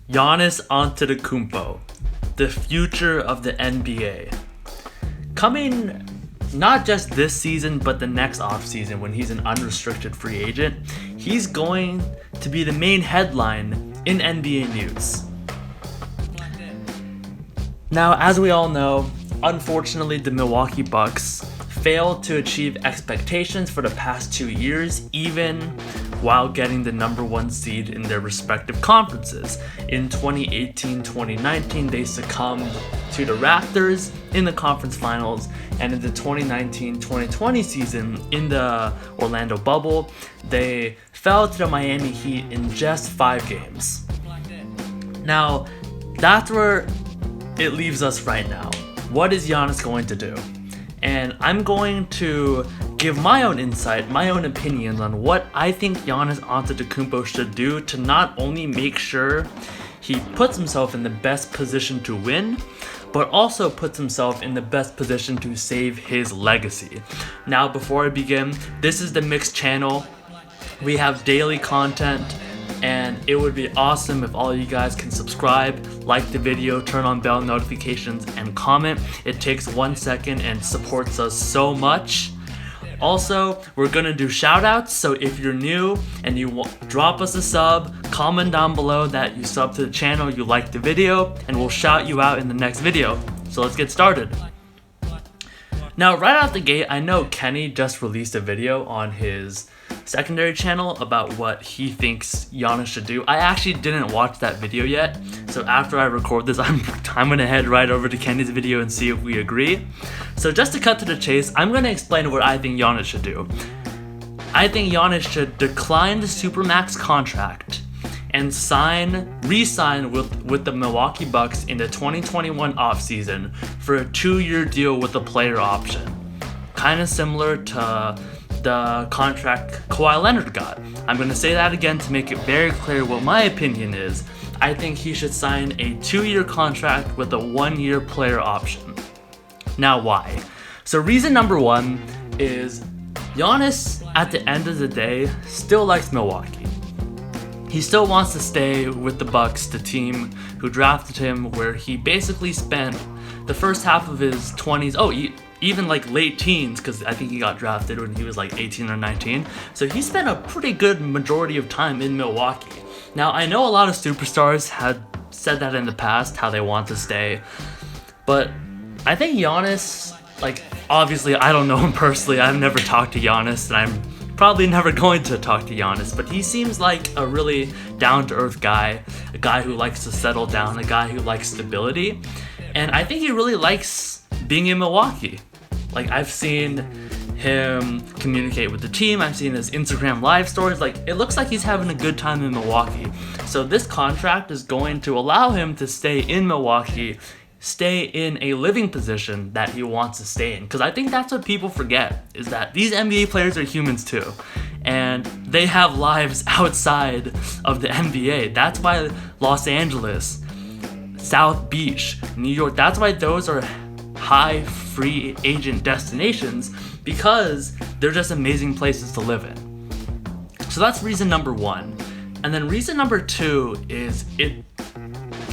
Giannis Antetokounmpo, the future of the NBA. Coming not just this season, but the next offseason when he's an unrestricted free agent, he's going to be the main headline in NBA news. Now, as we all know, unfortunately, the Milwaukee Bucks failed to achieve expectations for the past 2 years, even while getting the number one seed in their respective conferences. In 2018-2019, they succumbed to the Raptors in the conference finals, and in the 2019-2020 season, in the Orlando bubble, they fell to the Miami Heat in just 5 games. Now, that's where it leaves us right now. What is Giannis going to do? And I'm going to give my own insight, my own opinions on what I think Giannis Antetokounmpo should do to not only make sure he puts himself in the best position to win, but also puts himself in the best position to save his legacy. Now, before I begin, this is the Mixed channel. We have daily content, and it would be awesome if all you guys can subscribe, like the video, turn on bell notifications, and comment. It takes 1 second and supports us so much. Also, we're gonna do shoutouts, so if you're new and you drop us a sub, comment down below that you sub to the channel, you like the video, and we'll shout you out in the next video. So let's get started. Now, right out the gate, I know Kenny just released a video on his secondary channel about what he thinks Giannis should do. I actually didn't watch that video yet, so after I record this, I'm gonna head right over to Kenny's video and see if we agree. So just to cut to the chase, I'm gonna explain what I think Giannis should do. I think Giannis should decline the Supermax contract and re-sign with the Milwaukee Bucks in the 2021 offseason for a 2-year deal with a player option. Kind of similar to the contract Kawhi Leonard got. I'm going to say that again to make it very clear what my opinion is. I think he should sign a 2-year contract with a 1-year player option. Now, why? So reason number one is Giannis, at the end of the day, still likes Milwaukee. He still wants to stay with the Bucks, the team who drafted him, where he basically spent the first half of his 20s, even like late teens, because I think he got drafted when he was like 18 or 19. So he spent a pretty good majority of time in Milwaukee. Now, I know a lot of superstars had said that in the past, how they want to stay. But I think Giannis, obviously I don't know him personally. I've never talked to Giannis, and I'm probably never going to talk to Giannis, but he seems like a really down-to-earth guy, a guy who likes to settle down, a guy who likes stability. And I think he really likes being in Milwaukee. I've seen him communicate with the team. I've seen his Instagram live stories. It looks like he's having a good time in Milwaukee. So this contract is going to allow him to stay in Milwaukee, stay in a living position that he wants to stay in. Because I think that's what people forget, is that these NBA players are humans too. And they have lives outside of the NBA. That's why Los Angeles, South Beach, New York, that's why those are high free agent destinations, because they're just amazing places to live in. So that's reason number one. And then reason number two is it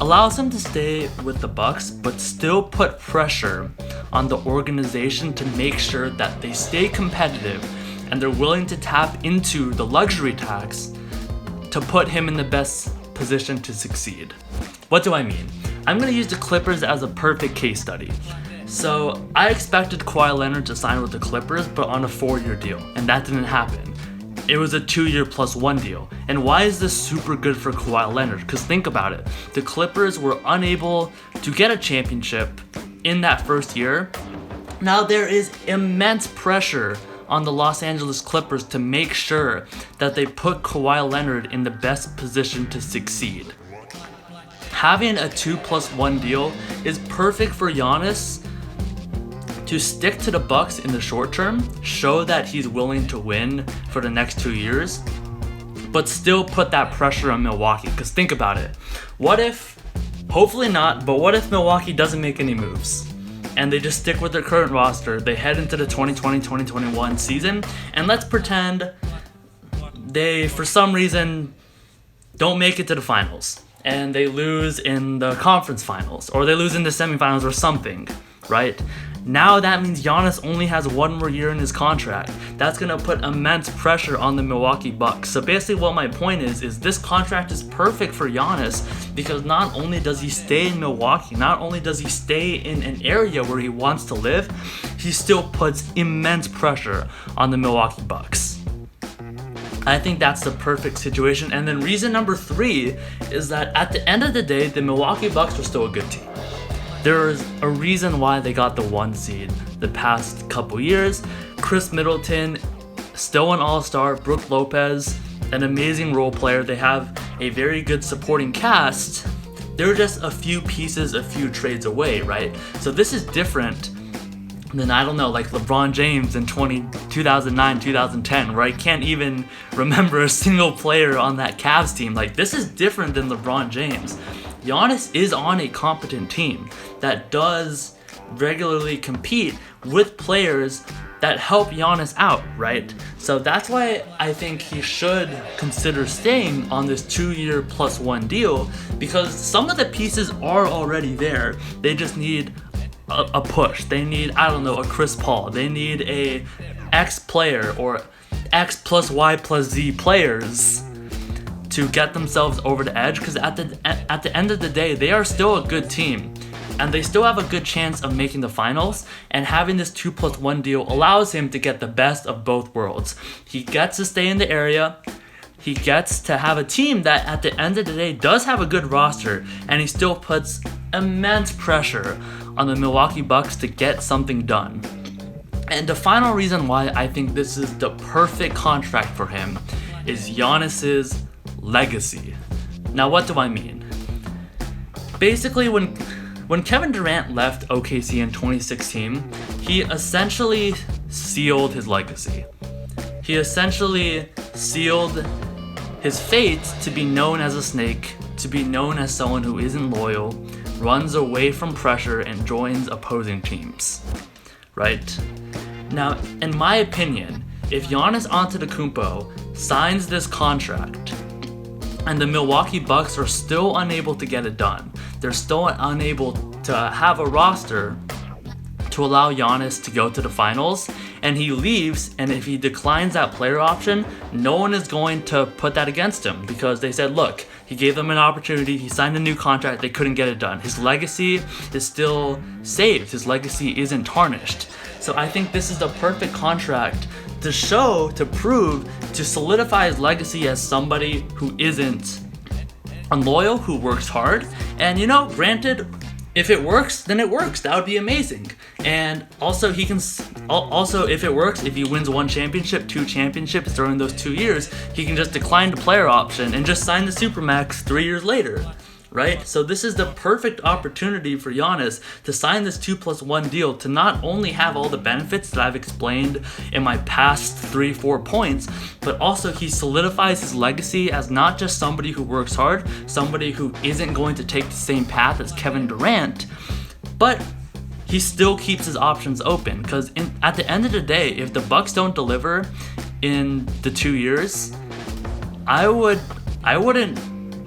allows him to stay with the Bucks, but still put pressure on the organization to make sure that they stay competitive and they're willing to tap into the luxury tax to put him in the best position to succeed. What do I mean? I'm going to use the Clippers as a perfect case study. So I expected Kawhi Leonard to sign with the Clippers, but on a 4-year deal, and that didn't happen. It was a 2-year plus 1 deal. And why is this super good for Kawhi Leonard? Because think about it. The Clippers were unable to get a championship in that first year. Now there is immense pressure on the Los Angeles Clippers to make sure that they put Kawhi Leonard in the best position to succeed. Having a 2+1 deal is perfect for Giannis to stick to the Bucks in the short term, show that he's willing to win for the next 2 years, but still put that pressure on Milwaukee. Because think about it. What if, hopefully not, but what if Milwaukee doesn't make any moves? And they just stick with their current roster, they head into the 2020-2021 season, and let's pretend they, for some reason, don't make it to the finals. and they lose in the conference finals, or they lose in the semifinals or something, right? Now that means Giannis only has 1 more year in his contract. That's gonna put immense pressure on the Milwaukee Bucks. So basically what my point is this contract is perfect for Giannis, because not only does he stay in Milwaukee, not only does he stay in an area where he wants to live, he still puts immense pressure on the Milwaukee Bucks. I think that's the perfect situation. And then reason number 3 is that at the end of the day, the Milwaukee Bucks are still a good team. There's a reason why they got the 1 seed the past couple years. Chris Middleton, still an all-star. Brook Lopez, an amazing role player. They have a very good supporting cast. They're just a few pieces, a few trades away, right? So this is different than, I don't know, like LeBron James in 2009, 2010, where I can't even remember a single player on that Cavs team. Like, this is different than LeBron James. Giannis is on a competent team that does regularly compete with players that help Giannis out, right? So that's why I think he should consider staying on this 2-year +1 deal, because some of the pieces are already there. They just need a push. They need, I don't know, a Chris Paul. They need a X player or X plus Y plus Z players to get themselves over the edge, because at the end of the day, they are still a good team and they still have a good chance of making the finals, and having this 2+1 deal allows him to get the best of both worlds. He gets to stay in the area, he gets to have a team that at the end of the day does have a good roster, and he still puts immense pressure on the Milwaukee Bucks to get something done. And the final reason why I think this is the perfect contract for him is Giannis's legacy. Now, what do I mean? Basically, when Kevin Durant left OKC in 2016, he essentially sealed his legacy. He essentially sealed his fate to be known as a snake, to be known as someone who isn't loyal, runs away from pressure, and joins opposing teams, right? Now, in my opinion, if Giannis Antetokounmpo signs this contract and the Milwaukee Bucks are still unable to get it done, they're still unable to have a roster to allow Giannis to go to the finals, and he leaves, and if he declines that player option, no one is going to put that against him, because they said, look, he gave them an opportunity, he signed a new contract, they couldn't get it done. His legacy is still saved, his legacy isn't tarnished. So I think this is the perfect contract to show, to prove, to solidify his legacy as somebody who isn't unloyal, who works hard. And granted, if it works, then it works. That would be amazing. And also he can, if it works, if he wins 1 championship, 2 championships during those 2 years, he can just decline the player option and just sign the Supermax 3 years later, right? So this is the perfect opportunity for Giannis to sign this 2+1 deal, to not only have all the benefits that I've explained in my past 3-4 points, but also he solidifies his legacy as not just somebody who works hard, somebody who isn't going to take the same path as Kevin Durant, but he still keeps his options open, because at the end of the day, if the Bucks don't deliver in the 2 years, I wouldn't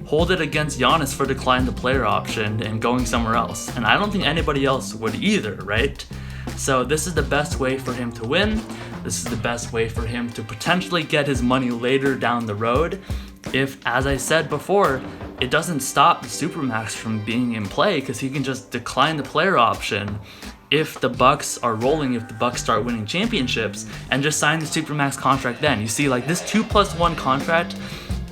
hold it against Giannis for declining the player option and going somewhere else. And I don't think anybody else would either, right? So this is the best way for him to win. This is the best way for him to potentially get his money later down the road. If, as I said before, it doesn't stop the Supermax from being in play, because he can just decline the player option if the Bucks are rolling, if the Bucks start winning championships, and just sign the Supermax contract then. You see, like, this 2+1 contract,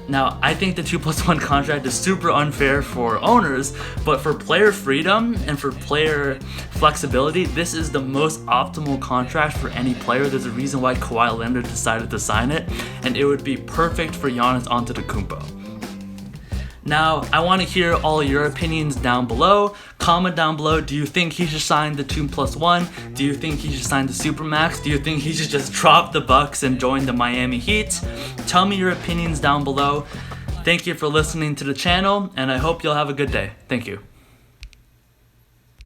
now, I think the 2+1 contract is super unfair for owners, but for player freedom and for player flexibility, this is the most optimal contract for any player. There's a reason why Kawhi Leonard decided to sign it, and it would be perfect for Giannis Antetokounmpo. Now, I want to hear all your opinions down below. Comment down below, do you think he should sign the 2+1? Do you think he should sign the Supermax? Do you think he should just drop the Bucks and join the Miami Heat? Tell me your opinions down below. Thank you for listening to the channel, and I hope you'll have a good day. Thank you.